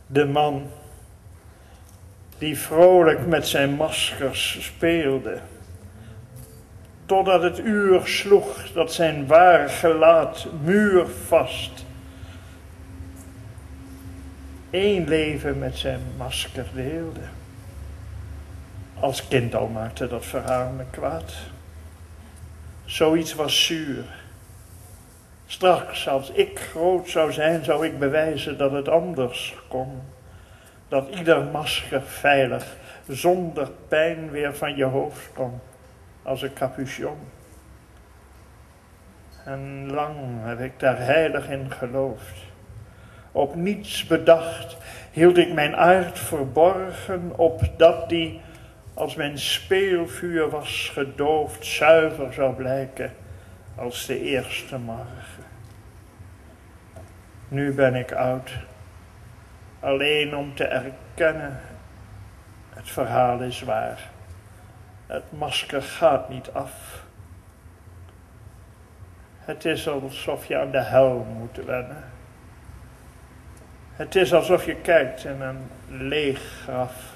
De man die vrolijk met zijn maskers speelde, totdat het uur sloeg dat zijn waar gelaat muurvast één leven met zijn masker deelde. Als kind al maakte dat verhaal me kwaad. Zoiets was zuur. Straks, als ik groot zou zijn, zou ik bewijzen dat het anders kon. Dat ieder masker veilig, zonder pijn weer van je hoofd kon, als een capuchon. En lang heb ik daar heilig in geloofd. Op niets bedacht hield ik mijn aard verborgen, opdat die, als mijn speelvuur was gedoofd, zuiver zou blijken als de eerste morgen. Nu ben ik oud, alleen om te erkennen, het verhaal is waar. Het masker gaat niet af. Het is alsof je aan de hel moet wennen. Het is alsof je kijkt in een leeg graf.